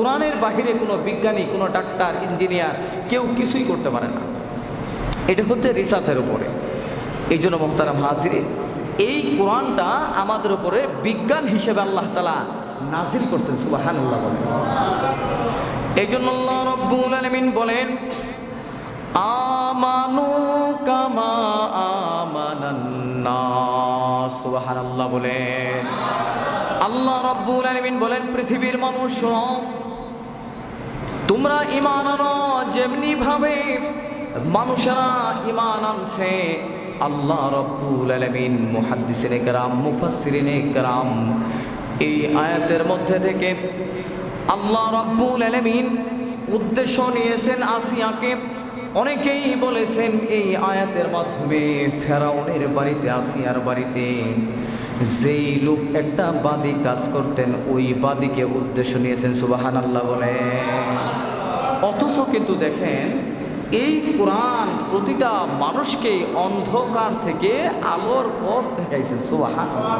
কোরআনের বাহিরে কোনো বিজ্ঞানী, কোনো ডাক্তার, ইঞ্জিনিয়ার কেউ কিছুই করতে পারে না। এটা হচ্ছে রিসার্চের উপরে। এই জন্য মোহতারাম হাজিরিন, এই কোরআনটা আমাদের উপরে বিজ্ঞান হিসেবে আল্লাহ তাআলা নাজিল করছেন। সুবহানাল্লাহ বলেন। এই জন্য আল্লাহ রাব্বুল আলামিন বলেন, আমানু কামা আমানান নাস। সুবহানাল্লাহ বলেন। আল্লাহ রাব্বুল আলামিন বলেন, পৃথিবীর মানুষ তোমরা ঈমান আনো যেমনি ভাবে মানুষেরা ঈমান আনছে। আল্লাহ রাব্বুল আলামিন মুহাদ্দিসিনে কেরাম, মুফাসসিরিনে কেরাম এই আয়াতের মধ্যে থেকে আল্লাহ রাব্বুল আলামিন উদ্দেশ্য নিয়েছেন আসিয়াকে। অনেকেই বলেছেন এই আয়াতের মাধ্যমে ফেরাউনের বাড়িতে, আসিয়ার বাড়িতে যেই লোক একটা বাদী কাজ করতেন ওই বাদীকে উদ্দেশ্য নিয়েছেন। সুবহানাল্লাহ বলে। অথচ কিন্তু দেখেন এই কোরআন প্রতিটা মানুষকে অন্ধকার থেকে আলোর পথ দেখাইছেন। সুবহানাল্লাহ।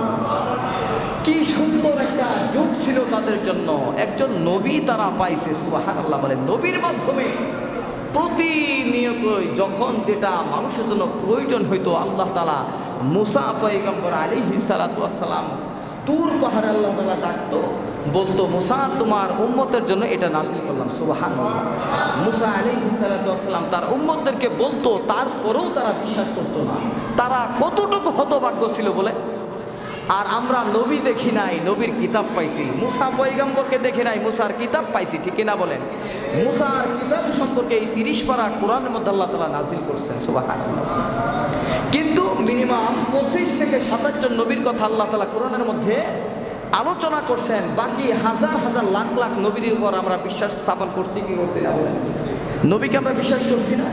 কি সুন্দর একটা যুগ ছিল তাদের জন্য, একজন নবী তারা পাইছে। সুবহানাল্লাহ বলে। নবীর মাধ্যমে প্রতিনিয়তই যখন যেটা মানুষের জন্য প্রয়োজন হইতো, আল্লাহ তাআলা মুসা পয়গম্বর আলাইহিস সালাতু ওয়াস সালাম তুর পাহাড়ে আল্লাহ তাআলা ডাকতো, বলতো মুসা তোমার উম্মতের জন্য এটা নাযিল করলাম। সুবহানাল্লাহ। মুসা আলাইহিস সালাতু ওয়াস সালাম তার উম্মতদেরকে বলতো, তারপরেও তারা বিশ্বাস করতো না। তারা কতটুকু হতভাগ্য ছিল বলে। আর আমরা নবী দেখি নাই, নবীর কিতাব পাইছি। মুসা পয়গম্বরকে দেখি নাই, মুসার কিতাব পাইছি। ঠিক কিনা বলেন? মুসার কিতাব সম্পর্কে এই 30 পারা কোরআনের মধ্যে আল্লাহ তাআলা নাযিল করছেন। সুবহানাল্লাহ। কিন্তু মিনিমাম 25 থেকে 27 জন নবীর কথা আল্লাহ তাআলা কোরআনের মধ্যে আলোচনা করছেন। বাকি হাজার হাজার লাখ লাখ নবীর উপর আমরা বিশ্বাস স্থাপন করছি কি করছি না বলেন? নবীকে আমরা বিশ্বাস করছি না?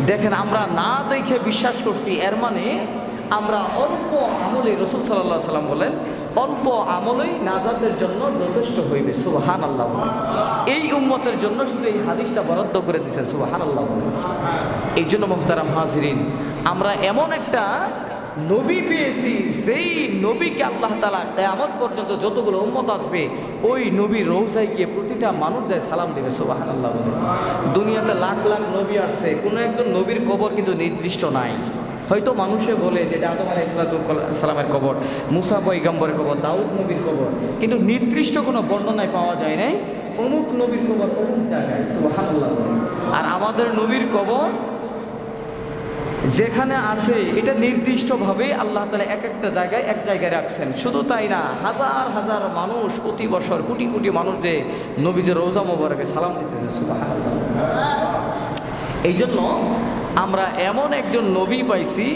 দেখেন, আমরা না দেখে বিশ্বাস করছি, এর মানে আমরা অল্প আমলে, রাসূল সাল্লাল্লাহু আলাইহি সাল্লাম বলেন, অল্প আমলেই নাজাতের জন্য যথেষ্ট হইবে। সুবহানাল্লাহ। এই উম্মতের জন্য শুধু এই হাদিসটা বরাদ্দ করে দিয়েছেন। সুবহানাল্লাহ। এই জন্য মুহতারাম হাজিরিন, আমরা এমন একটা নবী পেয়েছি যেই নবীকে আল্লাহ তাআলা কিয়ামত পর্যন্ত যতগুলো উম্মত আসবে ওই নবীর রওজায় গিয়ে প্রতিটা মানুষ যায় সালাম দেবে। সুবহানাল্লাহ। দুনিয়াতে লাখ লাখ নবী আসছে, কোনো একজন নবীর কবর কিন্তু নির্দিষ্ট নাই। হয়তো মানুষে বলে যে আদম আলাইহিস সালামের কবর, মুসা পয়গম্বরের কবর, দাউদ নবীর কবর, কিন্তু নির্দিষ্ট কোনো বর্ণনায় পাওয়া যায় নাই অমুক নবীর কবর অমুক জায়গায়। সুবহানাল্লাহ। আর আমাদের নবীর কবর যেখানে আছে এটা নির্দিষ্টভাবে আল্লাহ তাআলা এক একটা জায়গায় এক জায়গায় রাখছেন। শুধু তাই না, হাজার হাজার মানুষ প্রতি বছর, কোটি কোটি মানুষ যে নবীজের রওজা মোবারকে সালাম দিতেছে। সুবহানাল্লাহ। এই জন্য আমরা এমন একজন নবী পাইছি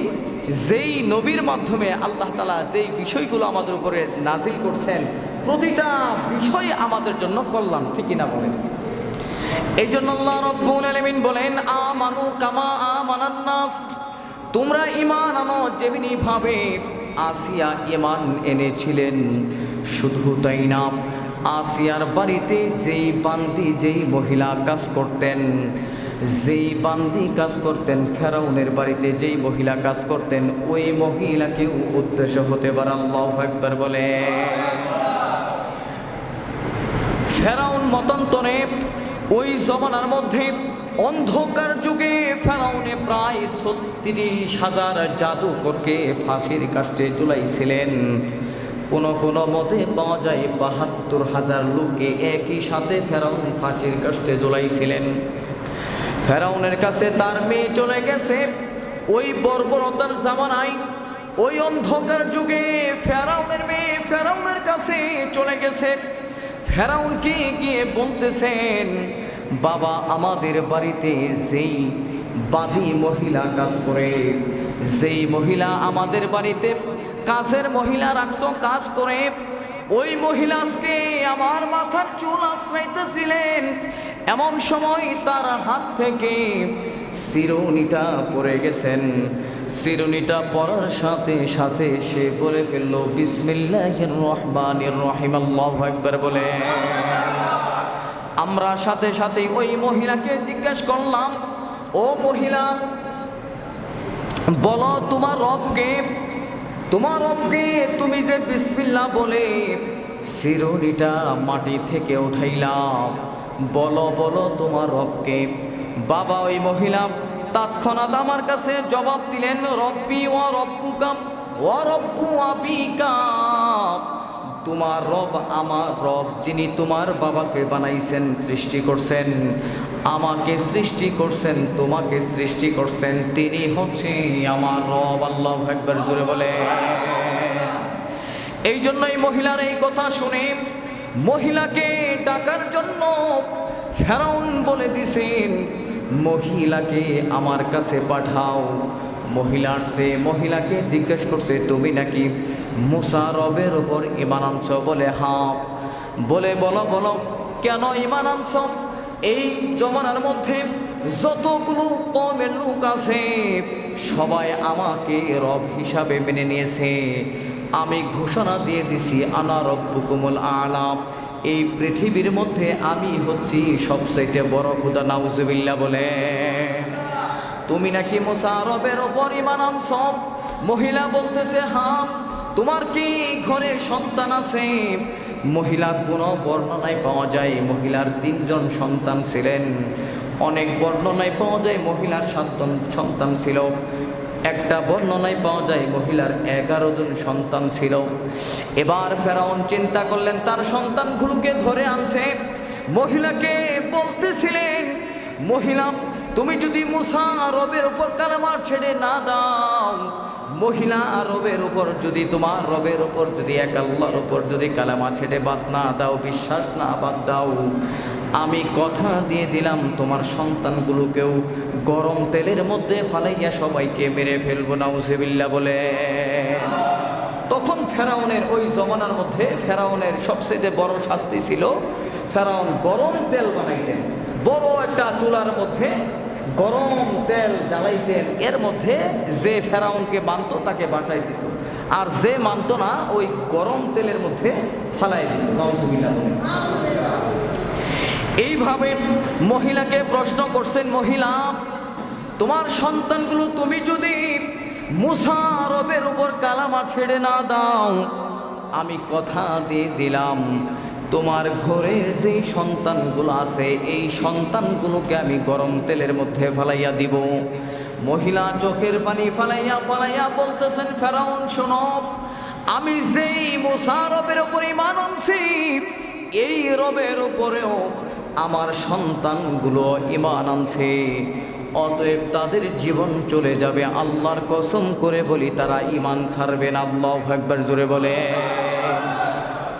যেই নবীর মাধ্যমে আল্লাহ তাআলা যেই বিষয়গুলো আমাদের উপরে নাজিল করছেন প্রতিটা বিষয় আমাদের জন্য কল্যাণ। ঠিক না বলেন? এই জন্য আল্লাহ রাব্বুল আলামিন বলেন, আমানু কামা আমানান নাস। তোমরা ঈমান আনো যেমনি ভাবে আসিয়া ঈমান এনেছিলেন। শুধু তাই না, আসিয়ার বাড়িতে যেই বান্দি, যেই মহিলা কাজ করতেন, যেই বান্দি কাজ করতেন, ফেরাউনের বাড়িতে যেই মহিলা কাজ করতেন, ওই মহিলাকেও উদ্দেশ্য হতে পারে। আল্লাহু আকবার বলে। ফেরাউন মতান্তরে ওই জমানার মধ্যে অন্ধকার যুগে ফেরাউনে প্রায় 36,000 জাদুকরকে ফাঁসির কাস্টে ঝুলাইছিলেন। কোনো মতে পাওয়া যায় 72,000 লোককে একই সাথে ফেরাউন ফাঁসির কাস্টে ঝুলাইছিলেন। ফেরাউনের কাছে তার মেয়ে চলে গেছে। ওই বর্বরতার জামানায়, ওই অন্ধকার যুগে ফেরাউনের মেয়ে ফেরাউনের কাছে চলে গেছে। ফেরাউনকে গিয়ে বলতেছেন, বাবা, আমাদের বাড়িতে যেই বাদী মহিলা কাজ করে, যেই মহিলা আমাদের বাড়িতে কাজের মহিলা রাখছো কাজ করে, ওই মহিলা আজকে আমার মাথার চুল আশ্রাইতেছিলেন। এমন সময় তার হাত থেকে শিরোনিটা পড়ে গেছেন। শিরোনিটা পড়ার সাথে সাথে সে বলে ফেলল, বিসমিল্লাহির রহমানির রহিম। আল্লাহু আকবার বলে। আমরা সাথে সাথে ওই মহিলাকে জিজ্ঞাসা করলাম, ও মহিলা, বলো তোমার রবকে, তোমার রবকে তুমি যে বিসমিল্লাহ বলে শিরোনিটা মাটি থেকে উঠাইলাম, বলো বলো তোমার রবকে। বাবা ওই মহিলা তৎক্ষণাৎ আমার কাছে জবাব দিলেন, রব্বি ওয়া রব্বুকা ওয়া রব্বু আবিকা। তোমার রব আমার রব, যিনি তোমার বাবাকে বানাইছেন, সৃষ্টি করছেন, আমাকে সৃষ্টি করছেন, তোমাকে সৃষ্টি করছেন, তিনি হচ্ছে আমার রব। আল্লাহু আকবার জোরে বলে। এই জন্যই মহিলার এই কথা শুনে মহিলাকে ডাকার জন্য ফেরাউন বলে দিছেন, মহিলাকে আমার কাছে পাঠাও। মহিলাকে জিজ্ঞেস করছে, তুমি নাকি মুসা রবের ওপর ঈমান আনছ? বলে হ্যাঁ। বলে বলো বলো কেন ঈমান আনছ? এই জমানার মধ্যে যতগুলো কওমের লোক আছে সবাই আমাকে রব হিসাবে মেনে নিয়েছে। আমি ঘোষণা দিয়ে দিছি, আনা রব্বুকুমুল আ'লা, এই পৃথিবীর মধ্যে আমি হচ্ছি সবচাইতে বড় খোদা। নাউজুবিল্লাহ বলে। তুমি নাকি মুসা রবের ওপর ঈমান আনছ? মহিলা বলতেছে হ্যাঁ। তোমার কি ঘরে সন্তান আছে? মহিলা কোনো বর্ণনায় পাওয়া যায় মহিলার 3 জন সন্তান ছিলেন, অনেক বর্ণনায় পাওয়া যায় মহিলার 7 জন সন্তান ছিল, একটা বর্ণনায় পাওয়া যায় মহিলার 11 জন সন্তান ছিল। এবার ফেরাউন চিন্তা করলেন, তার সন্তানগুলোকে ধরে আনছে। মহিলাকে বলতেছিলেন, মহিলা তুমি যদি মুসা রবের উপর কালেমা ছেড়ে না দাও, মহিলা রবের উপর যদি, তোমার রবের উপর যদি, এক আল্লাহর উপর যদি কালেমা ছেড়ে বাদ না দাও, বিশ্বাস না বাদ দাও, আমি কথা দিয়ে দিলাম তোমার সন্তানগুলোকেও গরম তেলের মধ্যে ফালাইয়া সবাইকে মেরে ফেলবো। নাউজুবিল্লাহ বলে। তখন ফেরাউনের ওই জমানার মধ্যে ফেরাউনের সবচেয়ে বড় শাস্তি ছিল, ফেরাউন গরম তেল বানাইতেন, বড় একটা চুলার মধ্যে গরম তেল জ্বালাইতেন, এর মধ্যে যে ফেরাউনকে মানত তাকে বাঁচাই দিত, আর যে মানত না ওই গরম তেলের মধ্যে ফালাই দিত। নাউজুবিল্লাহ বলে। এইভাবে মহিলাকে প্রশ্ন করছেন, মহিলা তোমার সন্তানগুলো তুমি যদি মুসা রবের উপর কালেমা ছেড়ে না দাও, আমি কথা দিয়ে দিলাম তোমার ঘরের যে সন্তানগুলো আছে এই সন্তানগুলোকে আমি গরম তেলের মধ্যে ফালাইয়া দিব। মহিলা চোখের পানি ফালাইয়া বলতেছেন, ফেরাউন শোনো, আমি যেই মুসা রবের উপর ঈমান আনছি, এই রবের উপরেও আমার সন্তানগুলো ঈমান আনছে, অতএব তাদের জীবন চলে যাবে। আল্লাহর কসম করে বলি তারা ঈমান ছাড়বে না। আল্লাহু আকবার জোরে বলে।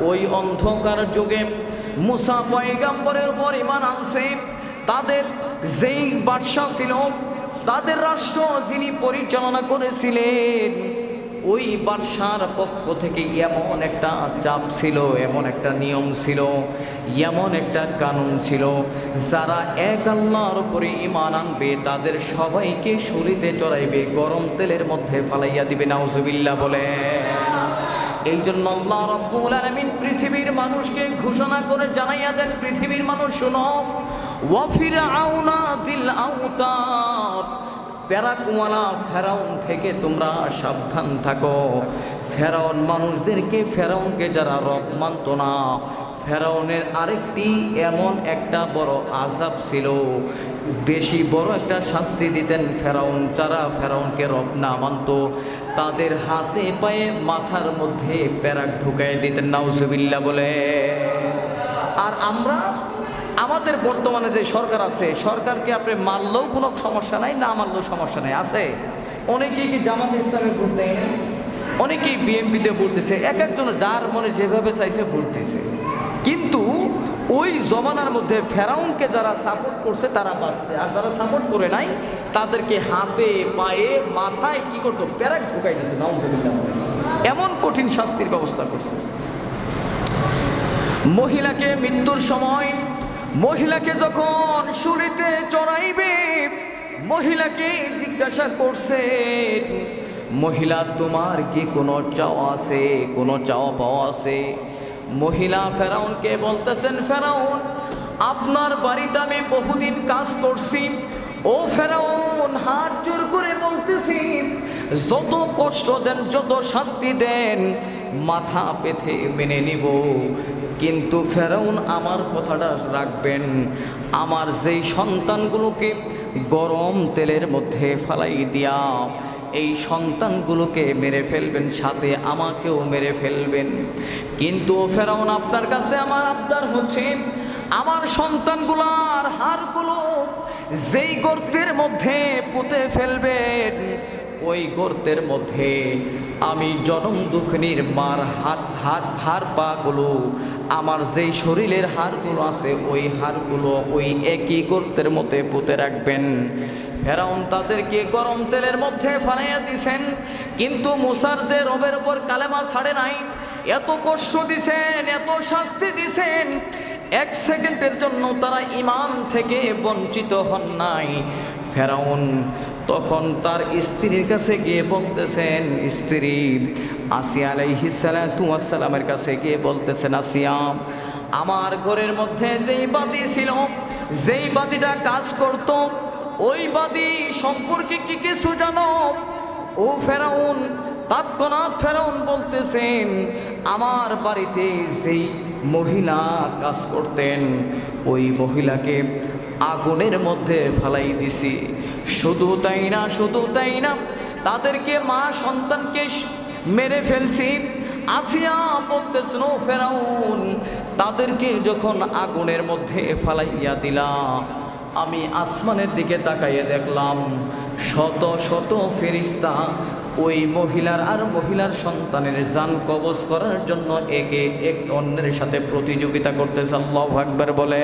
ওই অন্ধকার যুগে মুসা পয়গম্বরের উপর ঈমান আনছে, তাদের যেই বাদশা ছিল, তাদের রাষ্ট্র যিনি পরিচালনা করেছিলেন, ওই বাদশার পক্ষ থেকে এমন একটা চাপ ছিল, এমন একটা নিয়ম ছিল, এমন একটা কানুন ছিল, যারা এক আল্লাহর উপরে ঈমান আনবে তাদের সবাইকে শুলিতে চড়াইবে, গরম তেলের মধ্যে ফালাইয়া দিবে। নাউজুবিল্লাহ বলে। এই জন্য আল্লাহ রাব্বুল আলামিন পৃথিবীর মানুষকে ঘোষণা করে জানাইয়া দেন, পৃথিবীর মানুষ শোনো, ওয়া ফিরআউনা দিল আউতাদ, প্যারাকুমালা ফেরাউন থেকে তোমরা সাবধান থাকো। ফেরাউন মানুষদেরকে, ফেরাউনকে যারা রব মানত না, ফেরাউনের আরেকটি এমন একটা বড় আযাব ছিল, বেশি বড় একটা শাস্তি দিতেন ফেরাউন। যারা ফেরাউনকে রব না মানত তাদের হাতে পায়ে মাথার মধ্যে প্যারাক ঢুকাই দিতেন। নাউজুবিল্লাহ বলে। আর আমরা আমাদের বর্তমানে যে সরকার আছে, সরকারকে আপনি মানলেও কোনো সমস্যা নাই, না মানলেও সমস্যা নাই। আছে অনেকেই কি জামাতে ইসলামে ভোট দেয় না, অনেকেই বিএনপিতে ভোট দিছে, এক একজন যার মনে যেভাবে চাইছে ভোট দিছে। কিন্তু ওই জমানার মধ্যে ফেরাউনকে যারা সাপোর্ট করছে তারা পাচ্ছে, আর যারা সাপোর্ট করে নাই তাদেরকে হাতে পায়ে মাথায় কি করতো, প্যারাক ঢুকাই দিচ্ছে। নাউজুবিল্লাহ, এমন কঠিন শাস্তির ব্যবস্থা করছে। মহিলাকে মৃত্যুর সময়, মহিলাকে যখন শুলিতে চড়াইবে, মহিলাকে জিজ্ঞাসা করছে, মহিলা তোমার কি কোনো চাওয়া আছে, কোনো চাওয়া পাওয়া আছে? মহিলা ফেরাউনকে বলতেছেন, ফেরাউন আপনার বাড়িতে আমি বহুদিন কাজ করছি, ও ফেরাউন হাত জোর করে বলতেছি, যত কষ্ট দেন, যত শাস্তি দেন, মাথা পেতে মেনে নিব। কিন্তু ফেরাউন আমার কথাটা রাখবেন, আমার যেই সন্তানগুলোকে গরম তেলের মধ্যে ফালাই দিয়া এই সন্তানগুলোকে মেরে ফেলবেন, সাথে আমাকেও মেরে ফেলবেন। কিন্তু ফেরাউন আপনার কাছে আমার আবদার হচ্ছে, আমার সন্তানগুলার হাড়গুলো যেই গর্তের মধ্যে পুঁতে ফেলবেন, ওই গর্তের মধ্যে আমি জনম দুঃখিনীর মার হাড় পাগুলো, আমার যেই শরীরের হাড়গুলো আছে ওই হাড়গুলো ওই একই গর্তের মধ্যে পুঁতে রাখবেন। ফেরাউন তাদেরকে গরম তেলের মধ্যে ফালাইয়া দিছেন, কিন্তু মুসার যে রবের উপর কালেমা ছাড়ে নাই, এত কষ্ট দিছেন, এত শাস্তি দিছেন, এক সেকেন্ডের জন্য তারা ঈমান থেকে বঞ্চিত হন নাই। ফেরাউন তখন তার স্ত্রীর কাছে গিয়ে বলতেছেন, স্ত্রী আসিয়া আলাইহিস সালাতু ওয়াস সালামের কাছে গিয়ে বলতেছেন, আসিয়া, আমার ঘরের মধ্যে যেই বাতি ছিল, যেই বাতিটা কাজ করত, ওই বাতি সম্পর্কে কি কিছু জানো? ও ফেরাউন, তৎক্ষণাৎ ফেরাউন বলতেছেন, আমার বাড়িতে যেই মহিলা কাজ করতেন ওই মহিলাকে আগুনের মধ্যে ফালাই দিছি। শুধু তাই না, শুধু তাই না, তাদেরকে মা সন্তানকে মেরে ফেলছি। আসিয়া বলতেছেন, ও ফেরাউন, তাদেরকে যখন আগুনের মধ্যে ফালাইয়া দিলা, আমি আসমানের দিকে তাকাইয়ে দেখলাম শত শত ফেরেশতা ওই মহিলার আর মহিলার সন্তানের জান কবজ করার জন্য একে এক অন্যের সাথে প্রতিযোগিতা করতেছে। আল্লাহু আকবার বলে।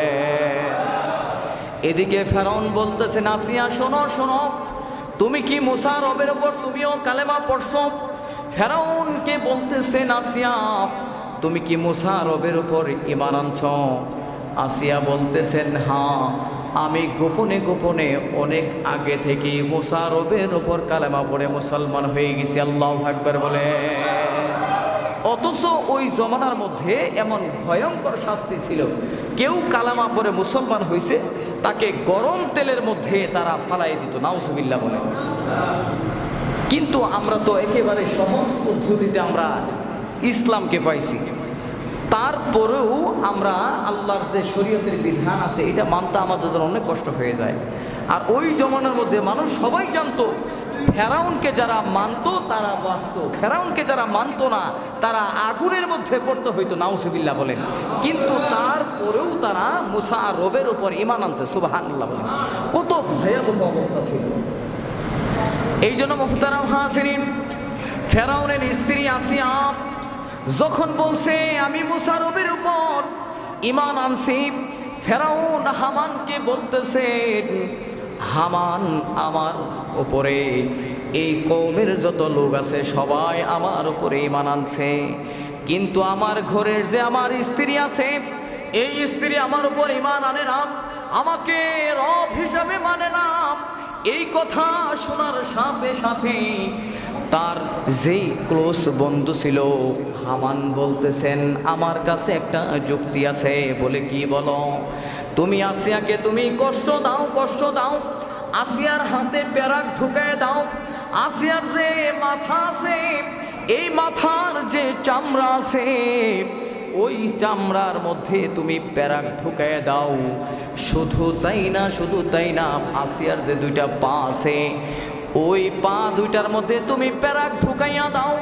এদিকে ফেরাউন বলতেছেন, আসিয়া শোনো শোনো, তুমি কি মুসা রবের ওপর তুমিও কালেমা পড়ছো? ফেরাউনকে বলতেছেন, আসিয়া, তুমি কি মুসা রবের উপর ঈমান আনছো? আসিয়া বলতেছেন, হ্যাঁ, আমি গোপনে গোপনে অনেক আগে থেকে মুসা রবের উপর কালেমা পড়ে মুসলমান হয়ে গেছি। আল্লাহু আকবার বলে। অথচ ওই জমানার মধ্যে এমন ভয়ঙ্কর শাস্তি ছিল, কেউ কালেমা পড়ে মুসলমান হয়েছে তাকে গরম তেলের মধ্যে তারা ফালাই দিত, নাউজুবিল্লাহ বলে। কিন্তু আমরা তো একেবারে সহজ পদ্ধতিতে আমরা ইসলামকে পাইছি, তারপরেও আমরা আল্লাহর যে শরীয়তের বিধান আছে এটা মানতে আমাদের জন্য অনেক কষ্ট হয়ে যায়। আর ওই জমানার মধ্যে মানুষ সবাই জানতো, ফেরাউনকে যারা মানতো তারা বাঁচত, ফেরাউনকে যারা মানতো না তারা আগুনের মধ্যে পড়তে হইতো, নাউজুবিল্লাহ বলেন। কিন্তু তারপরেও তারা মুসা রবের উপর ঈমান আনছে, সুবহানাল্লাহ বলেন। কত ভয়াবহ অবস্থা ছিল। এই জন্য মুহতারাম হাজিরিন, ফেরাউনের স্ত্রী আসিয়া যখন বলছে আমি মুসা রবের উপর ঈমান আনছি, ফেরাউন হামানকে বলতেছেন, হামান, আমার উপরে এই কওমের যত লোক আছে সবাই আমার উপরে ঈমান আনছে, কিন্তু আমার ঘরের যে আমার স্ত্রী আছে এই স্ত্রী আমার উপর ঈমান আনে না, আমাকে রব হিসাবে মানে না। এই কথা শোনার সাথে সাথে তার যেই ক্লোজ বন্ধু ছিল হামান বলতেছেন, আমার কাছে একটা যুক্তি আছে। বলে, কি বলো? তুমি আসিয়াকে তুমি কষ্ট দাও, কষ্ট দাও, আসিয়ার হাতে পেরাক ঢুকায় দাও, আসিয়ার যে মাথা আছে এই মাথার যে চামড়া আছে ওই চামড়ার মধ্যে তুমি পেরাক ঢুকায় দাও। শুধু তাই না, শুধু তাই না, আসিয়ার যে দুইটা পা আছে ওই পা দুইটার মধ্যে তুমি পেরাক ঢুকাইয়া দাও।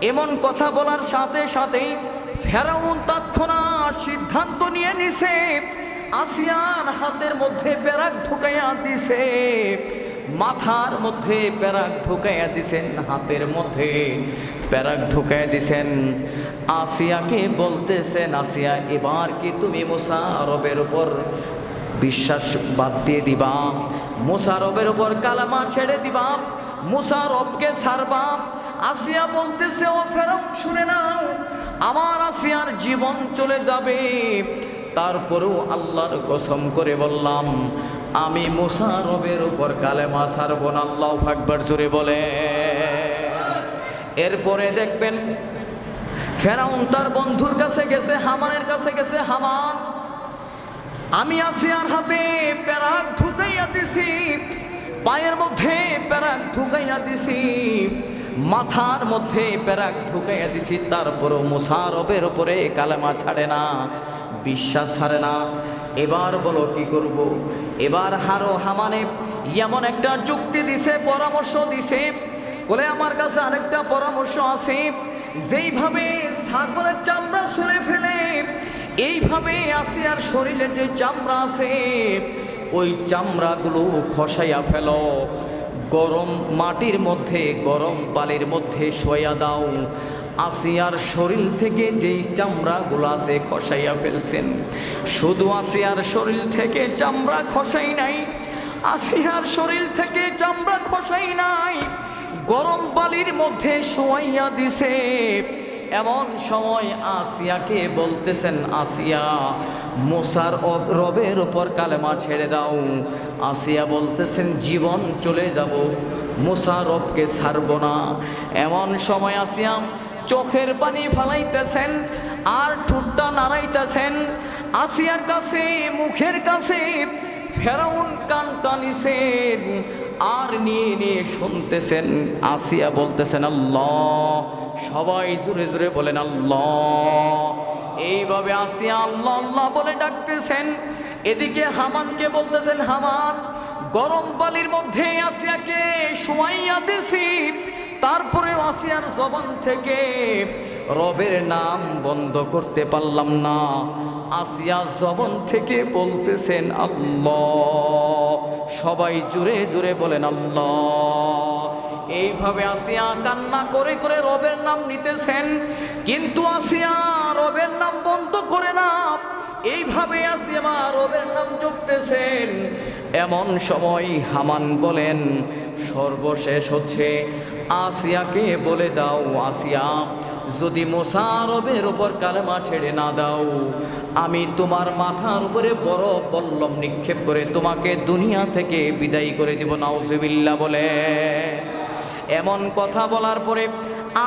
এমন কথা বলার সাথে সাথেই ফেরাউন তৎক্ষণাৎ সিদ্ধান্ত নিয়ে নিছে, আসিয়ার হাতের মধ্যে পেরাক ঢুকাইয়া দিছে, মাথার মধ্যে পেরাক ঢুকাইয়া দিছেন, হাতের মধ্যে পেরাক ঢুকাইয়া দিছেন। আসিয়াকে বলতেছেন, আসিয়া, এবার কি তুমি মুসা রবের উপর বিশ্বাস বাদ দিয়ে দিবা? মুসা রবের উপর কালেমা ছেড়ে দিবা? মুসা রবকে ছাড়বা? আসিয়া বলতেছে, ও ফেরাউন শুনে নাও, আমার আসিয়ার জীবন চলে যাবে, তারপরেও আল্লাহর কসম করে বললাম আমি মুসা রবের উপর কালেমা ছাড়ব না। আল্লাহু আকবার জোরে বলে। এরপরে দেখবেন ফেরাউন তার বন্ধুর কাছে গেছে, হামানের কাছে গেছে, হামান, আমি আসিয়ার হাতে পেরাক ঢুকাইয়া দিছি, পায়ের মধ্যে পেরাক ঢুকাইয়া দিছি, মাথার মধ্যে প্যারাক ঢুকাইয়া দিছি, তারপরও মুসা রবের ওপরে কালেমা ছাড়ে না, বিশ্বাস ছাড়ে না। এবার বলো কি করব? এবার হামানে এমন একটা যুক্তি দিছে, পরামর্শ দিছে, বলে আমার কাছে আরেকটা পরামর্শ আছে, যেইভাবে ছাগলের চামড়া ছুঁড়ে ফেলে এইভাবে আসিয়ার শরীরে যে চামড়া আছে ওই চামড়াগুলো খসাইয়া ফেলো, গরম মাটির মধ্যে গরম বালির মধ্যে শোয়া দাও। আসিয়ার শরীর থেকে যেই চামড়াগুলো আছে খসাইয়া ফেলছেন। শুধু আসিয়ার শরীর থেকে চামড়া খসাই নাই, আসিয়ার শরীর থেকে চামড়া খসাই নাই, গরম বালির মধ্যে শোয়াইয়া দিছে। এমন সময় আসিয়াকে বলতেছেন, আসিয়া মুসার রবের উপর কালেমা ছেড়ে দাও। আসিয়া বলতেছেন, জীবন চলে যাব, মুসা রবকে ছাড়ব না। এমন সময় আসিয়া চোখের পানি ফালাইতেছেন আর ঠোঁটটা নাড়াইতেছেন। আসিয়ার কাছে মুখের কাছে ফেরাউন কানটা নিছেন আর নিয়ে নিয়ে শুনতেছেন। আসিয়া বলতেছেন আল্লাহ, সবাই জোরে জোরে বলেন আল্লাহ। এইভাবে আসিয়া আল্লাহ আল্লাহ বলে ডাকতেছেন। এদিকে হামানকে বলতেছেন, হামান গরম বালির মধ্যে আসিয়াকে শোয়াইয়া দিছি, তারপরে আসিয়ার জবান থেকে রবের নাম বন্ধ করতে পারলাম না। আসিয়া জবান থেকে বলতেছেন আল্লাহ, সবাই জোরে জোরে বলেন আল্লাহ। এইভাবে আসিয়া কান্না করে করে রবের নাম নিতেছেন, কিন্তু আসিয়া রবের নাম বন্ধ করে না। এইভাবে আসিয়া রবের নাম জপতেছেন। এমন সময় হামান বলেন, সর্বশেষ হচ্ছে আসিয়াকে বলে দাও, আসিয়া যদি মুসা রবের উপর কালেমা ছেড়ে না দাও, আমি তোমার মাথার উপরে বড় পল্লম নিক্ষেপ করে তোমাকে দুনিয়া থেকে বিদায় করে দিব। নাউজুবিল্লাহ বলে। এমন কথা বলার পরে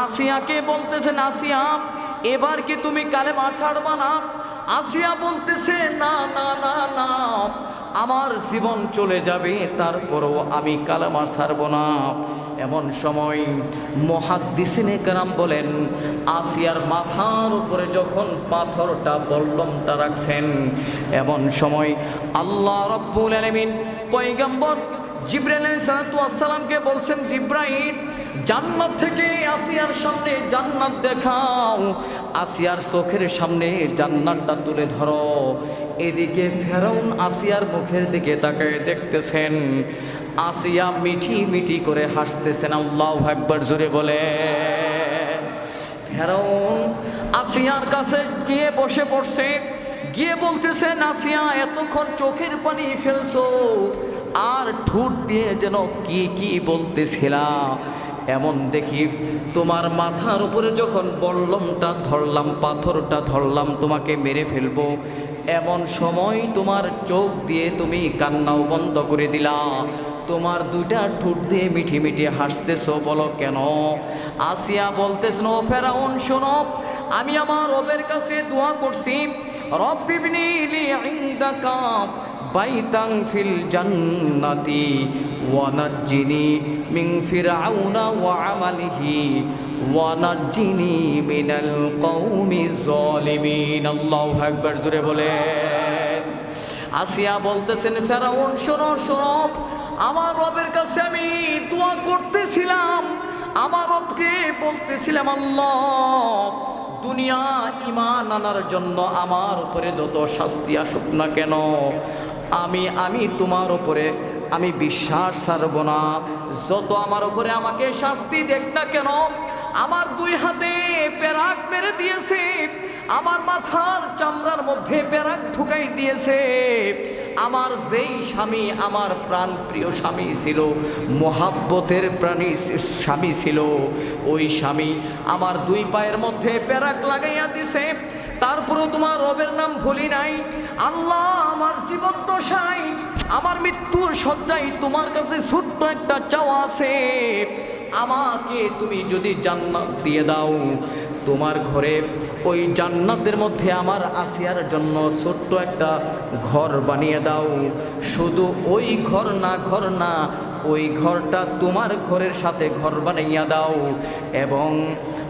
আসিয়াকে বলতেছেন, আসিয়া এবার কি তুমি কালেমা ছাড়বা না? আসিয়া বলতেছে, না না না না, আমার জীবন চলে যাবে, তারপরও আমি কালেমা ছাড়ব না। এমন সময় মুহাদ্দিসিনে কেরাম বলেন, আসিয়ার মাথার উপরে যখন পাথরটা বল্লমটা রাখছেন, এমন সময় আল্লাহ রাব্বুল আলামিন পয়গম্বর জিবরাইল আলাইহিস সালামকে বলছেন, জিবরাইল জান্নাত থেকে আসিয়ার সামনে জান্নাত দেখাও, আসিয়ার চোখের সামনে জান্নাতটা তুলে ধরো। এদিকে ফেরাউন আসিয়ার মুখের দিকে তাকায় দেখতেছেন, আসিয়া মিঠি মিঠি করে হাসতেছেন। আল্লাহু আকবার জোরে বলে। ফেরাউন আসিয়ার কাছে গিয়ে বসে পড়ছে, গিয়ে বলতেছেন, আসিয়া এতক্ষণ চোখের পানি ফেলছো আর ঠোঁট দিয়ে যেন কি কি বলতেছিলা। এমন দেখি তোমার মাথার উপরে যখন বল্লমটা ধরলাম, পাথরটা ধরলাম, তোমাকে মেরে ফেলবো, এমন সময় তোমার চোখ দিয়ে তুমি কান্নাও বন্ধ করে দিলা, তোমার দুইটা ঠোঁট দিয়ে মিঠি মিঠি হাসতেছো, বলো কেন? আসিয়া বলতেছেন, ও ফেরাউন শোনো, আমি আমার রবের কাছে দোয়া করছি, রব্বিবনি লি ইনদাকা বাইতাং ফিল জান্নাতি ওয়া নাজ্জিনি মিন ফিরআউনা ওয়া আমালিহি ওয়া নাজ্জিনি মিনাল কওমিজ জালিমিন। আল্লাহু আকবার জোরে বলে। আসিয়া বলতেছেন, ফেরাউন শোনো শোনো, আমার রবের কাছে আমি দোয়া করতেছিলাম, আমার রবকে বলতেছিলাম, আল্লাহ দুনিয়া ঈমান আনার জন্য আমার উপরে যত শাস্তি আসুক না কেন, আমি তোমার উপরে আমি বিশ্বাস ছাড়ব না। যত আমার উপরে আমাকে শাস্তি দেখ না কেন, আমার দুই হাতে পেরাক মেরে দিয়েছে, আমার মাথার চামড়ার মধ্যে পেরাক ঢুকাই দিয়েছে। আমার যেই স্বামী আমার প্রাণ প্রিয় স্বামী ছিল, মহাব্বতের প্রাণী স্বামী ছিল, ওই স্বামী আমার দুই পায়ের মধ্যে পেরাক লাগাইয়া দিছে, তারপরেও তোমার রবের নাম ভুলি নাই। আল্লাহ আমার জীবন দশায়, আমার মৃত্যুর শয্যায় তোমার কাছে ছোট্ট একটা চাওয়া আছে, আমাকে তুমি যদি জান্নাত দিয়ে দাও, তোমার ঘরে ওই জান্নাতের মধ্যে আমার আসিয়ার জন্য ছোট্ট একটা ঘর বানিয়ে দাও। শুধু ওই ঘর না, ওই ঘরটা তোমার ঘরের সাথে ঘর বানাইয়া দাও। এবং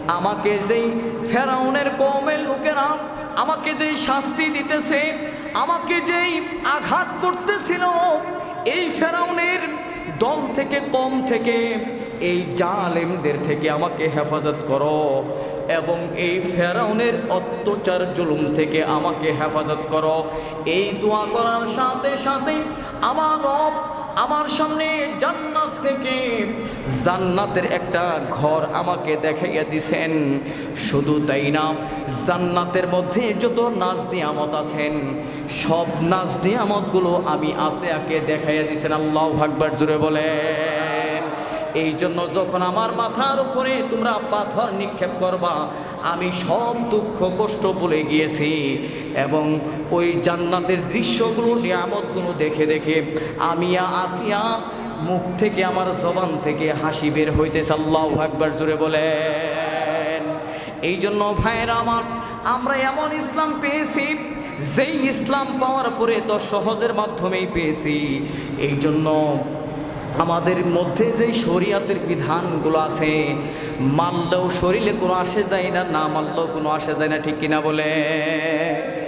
আমাকে যেই ফেরাউনের কওমের লোকেরা আমাকে যেই শাস্তি দিতেছে, আমাকে যেই আঘাত করতেছিল, এই ফেরাউনের দল থেকে, কম থেকে, এই জালেমদের থেকে আমাকে হেফাজত করো। এবং এই ফেরাউনের অত্যাচার জুলুম থেকে আমাকে হেফাজত করো। এই দোয়া করার সাথে সাথে আমার রব আমার সামনে জান্নাত থেকে জান্নাতের একটা ঘর আমাকে দেখাইয়া দিছেন। শুধু তাই না, জান্নাতের মধ্যে যত নাজ নিয়ামত আছেন, সব নাজ নিয়ামতগুলো আমি আসিয়াকে দেখাইয়া দিছেন। আল্লাহু আকবার, জোরে বলেন। এই জন্য যখন আমার মাথার উপরে তোমরা পাথর নিক্ষেপ করবা, আমি সব দুঃখ কষ্ট ভুলে গিয়েছি। এবং ওই জান্নাতের দৃশ্যগুলো, নিয়ামতগুলো দেখে দেখে আমি আসিয়া মুখ থেকে, আমার জবান থেকে হাসি বের হইতেছে। আল্লাহু আকবার, জোরে বলেন। এই জন্য ভাইয়েরা আমার, আমরা এমন ইসলাম পেয়েছি যেই ইসলাম পাওয়ার পরে তো সহজের মাধ্যমেই পেয়েছি। এই জন্য আমাদের মধ্যে যেই শরিয়াতের বিধানগুলো আছে, মানলেও শরীরে কোনো আসে যায় না, না মানলেও কোনো আসে যায় না, ঠিক কিনা বলে?